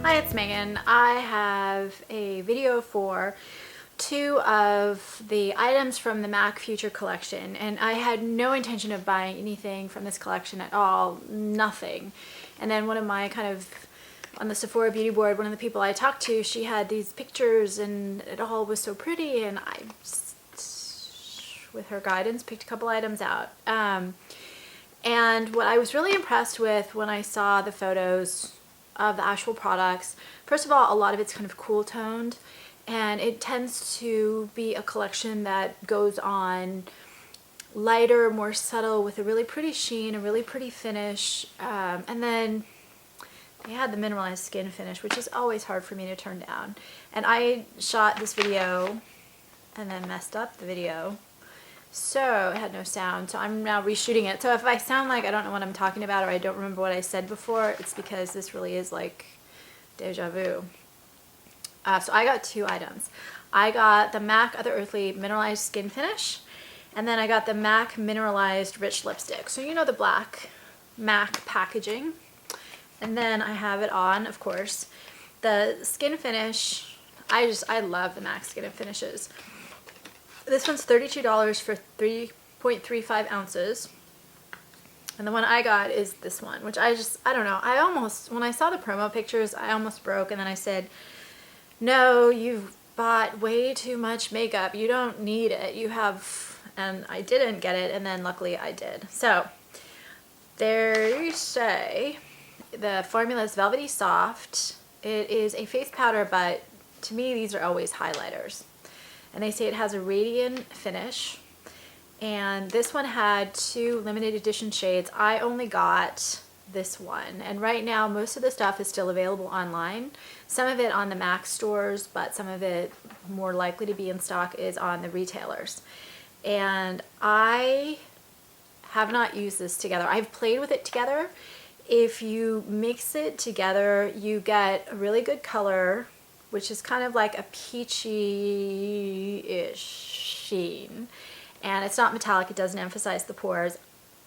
Hi, it's Megan. I have a video for two of the items from the MAC Future collection, and I had no intention of buying anything from this collection at all, nothing. And then one of my on the Sephora beauty board, one of the people I talked to, she had these pictures and it all was so pretty, and I just, with her guidance, picked a couple items out. And what I was really impressed with when I saw the photos of the actual products, first of all, a lot of it's kind of cool toned, and it tends to be a collection that goes on lighter, more subtle, with a really pretty sheen, a really pretty finish, and then they had the mineralized skin finish, which is always hard for me to turn down. And I shot this video and then messed up the video, so it had no sound, so I'm now reshooting it. So if I sound like I don't know what I'm talking about or I don't remember what I said before, it's because this really is like deja vu. So I got two items. I got the MAC Otherearthly Mineralized Skin Finish, and then I got the MAC Mineralized Rich Lipstick. So you know the black MAC packaging. And then I have it on, of course, the skin finish. I love the MAC skin finishes. This one's $32 for 3.35 ounces. And the one I got is this one, which I don't know. I almost, when I saw the promo pictures, I almost broke. And then I said, no, you've bought way too much makeup. You don't need it. You have, and I didn't get it. And then luckily I did. So there you say, the formula is velvety soft. It is a face powder, but to me, these are always highlighters. And they say it has a radiant finish. And this one had two limited edition shades. I only got this one. And right now, most of the stuff is still available online. Some of it on the MAC stores, but some of it more likely to be in stock is on the retailers. And I have not used this together. I've played with it together. If you mix it together, you get a really good color, which is kind of like a peachy-ish sheen. And it's not metallic, it doesn't emphasize the pores.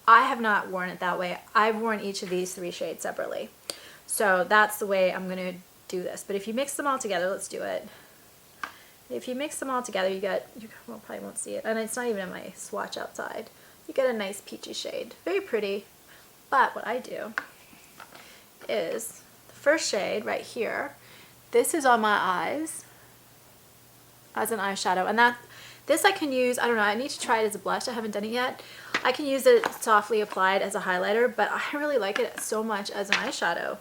I have not worn it that way. I've worn each of these three shades separately. So that's the way I'm gonna do this. But if you mix them all together, let's do it. If you mix them all together, you probably won't see it, and it's not even in my swatch outside. You get a nice peachy shade, very pretty. But what I do is, the first shade right here, this is on my eyes as an eyeshadow, and this I can use, I don't know, I need to try it as a blush, I haven't done it yet. I can use it softly applied as a highlighter, but I really like it so much as an eyeshadow.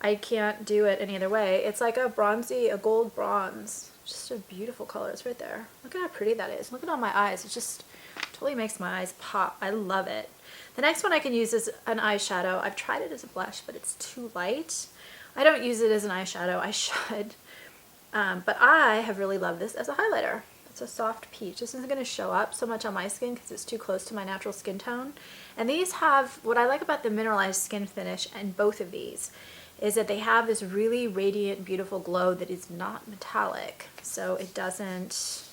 I can't do it any other way. It's like a bronzy, a gold bronze, just a beautiful color. It's right there. Look at how pretty that is. Look at all my eyes. It just totally makes my eyes pop. I love it. The next one I can use is an eyeshadow. I've tried it as a blush, but it's too light. I don't use it as an eyeshadow. I should. But I have really loved this as a highlighter. It's a soft peach. This isn't going to show up so much on my skin because it's too close to my natural skin tone. And these have, what I like about the mineralized skin finish and both of these is that they have this really radiant, beautiful glow that is not metallic. So it doesn't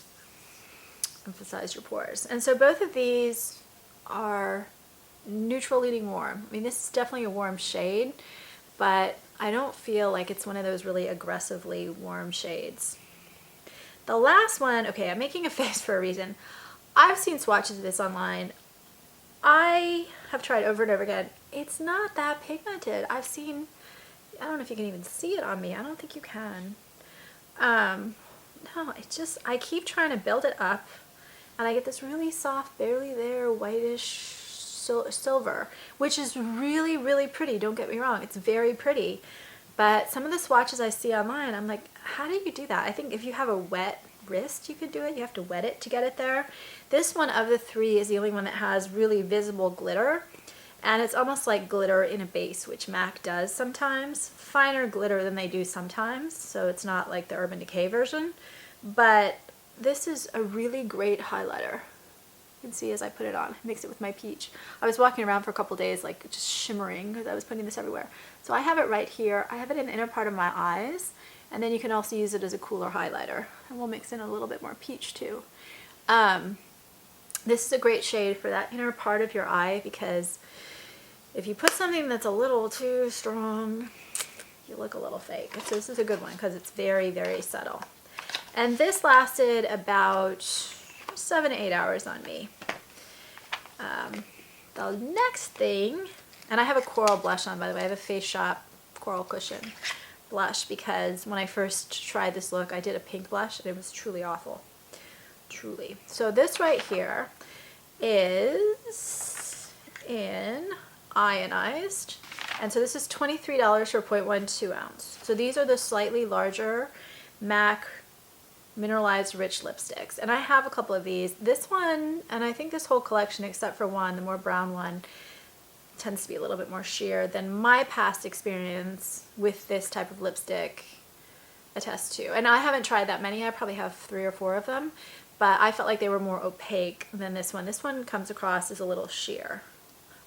emphasize your pores. And so both of these are neutral leading warm. I mean, this is definitely a warm shade, but I don't feel like it's one of those really aggressively warm shades. The last one, okay, I'm making a face for a reason. I've seen swatches of this online. I have tried over and over again. It's not that pigmented. I don't know if you can even see it on me. I don't think you can. No, I keep trying to build it up, and I get this really soft, barely there, whitish silver, which is really, really pretty. Don't get me wrong, it's very pretty. But some of the swatches I see online, I'm like, how do you do that? I think if you have a wet wrist, you could do it. You have to wet it to get it there. This one of the three is the only one that has really visible glitter. And it's almost like glitter in a base, which MAC does sometimes. Finer glitter than they do sometimes, so it's not like the Urban Decay version. But this is a really great highlighter. You can see as I put it on, mix it with my peach. I was walking around for a couple days like just shimmering because I was putting this everywhere. So I have it right here. I have it in the inner part of my eyes, and then you can also use it as a cooler highlighter. And we'll mix in a little bit more peach too. This is a great shade for that inner part of your eye, because if you put something that's a little too strong, you look a little fake. So this is a good one because it's very, very subtle. And this lasted about 7 to 8 hours on me. The next thing, and I have a coral blush on, by the way. I have a Face Shop Coral Cushion blush because when I first tried this look, I did a pink blush and it was truly awful. Truly. So this right here is in Ionized. And so this is $23 for 0.12 ounce. So these are the slightly larger MAC mineralized rich lipsticks, and I have a couple of these. This one, and I think this whole collection except for one, the more brown one, tends to be a little bit more sheer than my past experience with this type of lipstick attests to. And I haven't tried that many. I probably have 3 or 4 of them, but I felt like they were more opaque than this one. This one comes across as a little sheer,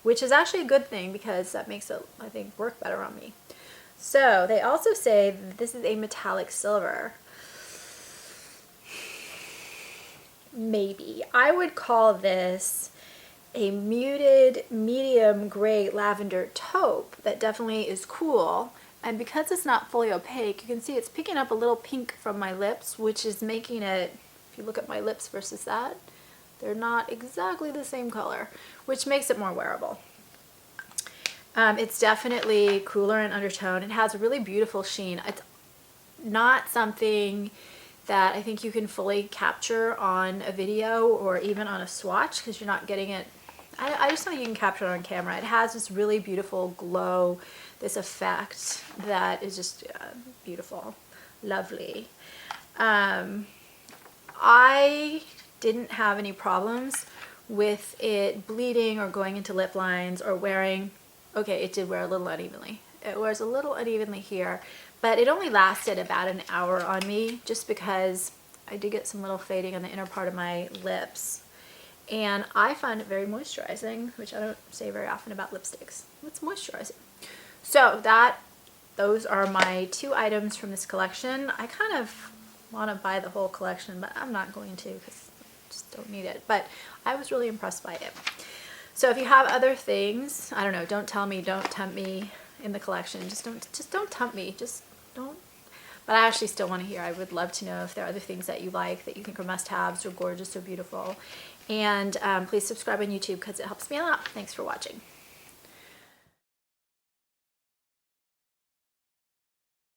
which is actually a good thing because that makes it, I think, work better on me. So they also say that this is a metallic silver. Maybe. I would call this a muted medium gray lavender taupe that definitely is cool. And because it's not fully opaque, you can see it's picking up a little pink from my lips, which is making it, if you look at my lips versus that, they're not exactly the same color, which makes it more wearable. It's definitely cooler in undertone. It has a really beautiful sheen. It's not something that I think you can fully capture on a video or even on a swatch because you're not getting it. I just know you can capture it on camera. It has this really beautiful glow, this effect that is just beautiful, lovely. I didn't have any problems with it bleeding or going into lip lines or wearing. Okay, it did wear a little unevenly. It wears a little unevenly here, but it only lasted about an hour on me just because I did get some little fading on the inner part of my lips. And I find it very moisturizing, which I don't say very often about lipsticks. It's moisturizing. So those are my 2 items from this collection. I kind of want to buy the whole collection, but I'm not going to because I just don't need it. But I was really impressed by it. So if you have other things, I don't know, don't tell me, don't tempt me in the collection. Just don't tempt me. Just don't. But I actually still want to hear. I would love to know if there are other things that you like, that you think are must-haves or gorgeous or beautiful. And please subscribe on YouTube because it helps me a lot. Thanks for watching.